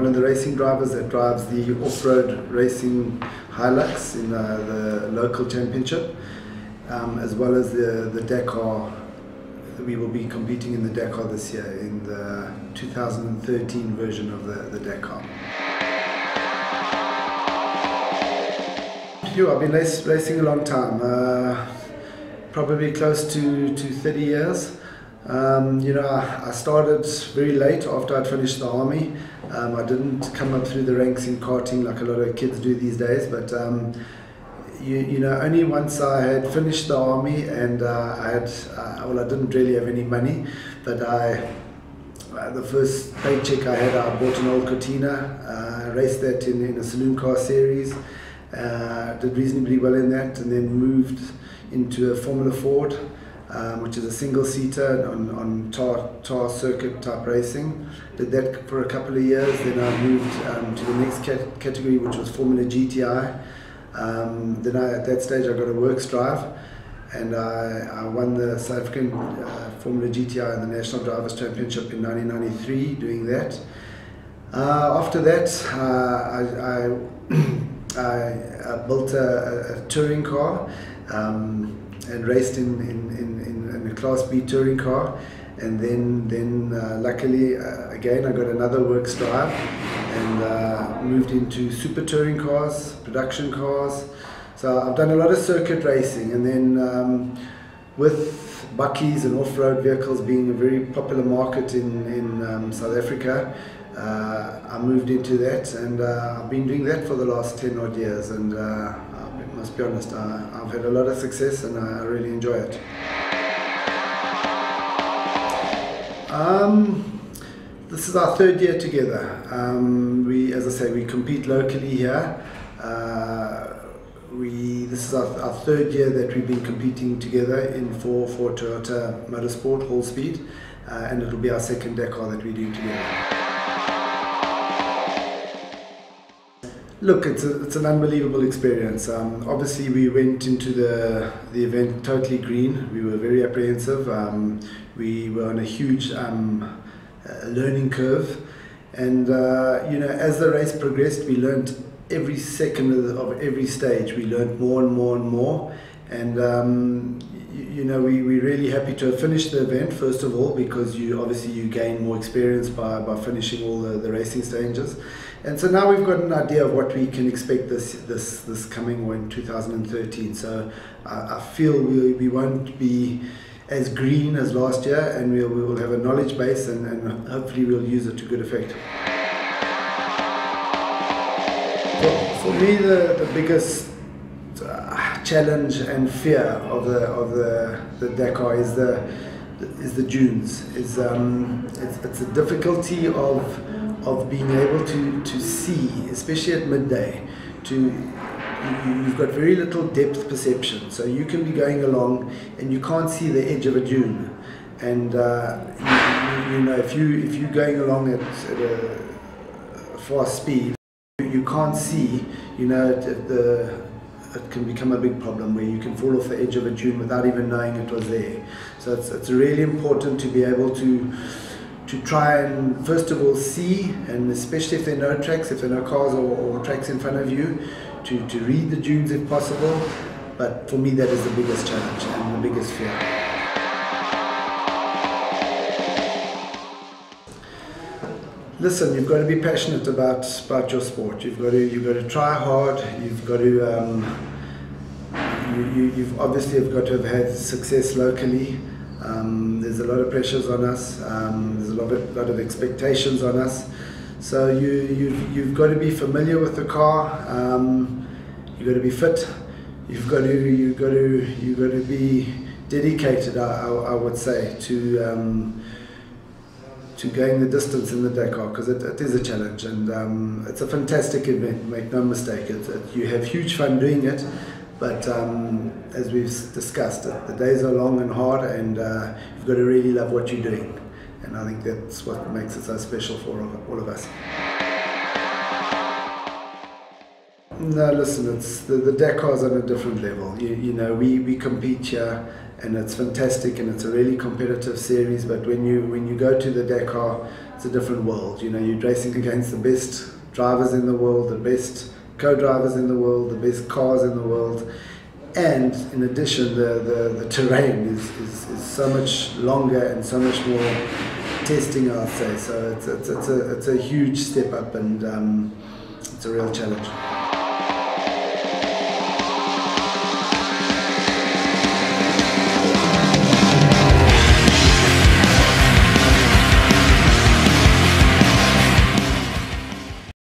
one of the racing drivers that drives the off-road racing Hilux in the local championship, as well as the Dakar. We will be competing in the Dakar this year, in the 2013 version of the Dakar. I've been racing a long time, probably close to 30 years. I started very late after I'd finished the army. I didn't come up through the ranks in karting like a lot of kids do these days, but only once I had finished the army and I didn't really have any money, but the first paycheck I had, I bought an old Cortina, raced that in a saloon car series, did reasonably well in that, and then moved into a Formula Ford, which is a single-seater on tar circuit type racing. Did that for a couple of years, then I moved to the next category, which was Formula GTI. Then at that stage I got a works drive, and I won the South African Formula GTI in the National Drivers' Championship in 1993 doing that. After that I built a touring car and raced in a Class B touring car, and then luckily again I got another works drive and moved into super touring cars, production cars. So I've done a lot of circuit racing, and then with buckies and off-road vehicles being a very popular market in South Africa, I moved into that, and I've been doing that for the last 10 odd years, and I must be honest, I've had a lot of success and I really enjoy it. This is our third year together. As I say, we compete locally here. This is our third year that we've been competing together for Toyota Motorsport, HALLSPEED, and it'll be our second Dakar that we do together. Look, it's an unbelievable experience. Obviously, we went into the event totally green. We were very apprehensive. We were on a huge learning curve, and as the race progressed, we learned every second of every stage. We learned more and more and more, and we're really happy to have finished the event, first of all, because you gain more experience by finishing all the racing stages. And so now we've got an idea of what we can expect this coming in 2013. So I feel we won't be as green as last year, and we will have a knowledge base, and hopefully we'll use it to good effect. For me, the biggest challenge and fear of the Dakar is the dunes. It's the difficulty of being able to see, especially at midday. You've got very little depth perception, so you can be going along and you can't see the edge of a dune. And if you're going along at a fast speed, you can't see. It can become a big problem where you can fall off the edge of a dune without even knowing it was there. So it's really important to be able to try and first of all see, and especially if there are no tracks, if there are no cars or tracks in front of you, to read the dunes if possible. But for me, that is the biggest challenge and the biggest fear. Listen, you've got to be passionate about your sport. You've got to try hard. You've got to you've obviously got to have had success locally. There's a lot of pressures on us. There's a lot of expectations on us. So you've got to be familiar with the car. You've got to be fit. You've got to be dedicated, I would say, to going the distance in the Dakar, because it is a challenge, and it's a fantastic event, make no mistake. You have huge fun doing it, but as we've discussed, the days are long and hard, and you've got to really love what you're doing, and I think that's what makes it so special for all of us. No, listen, the Dakar's on a different level. We compete here and it's fantastic, and it's a really competitive series. But when you go to the Dakar, it's a different world. You know, you're racing against the best drivers in the world, the best co-drivers in the world, the best cars in the world, and in addition, the terrain is so much longer and so much more testing, I'd say. So it's a huge step up, and it's a real challenge.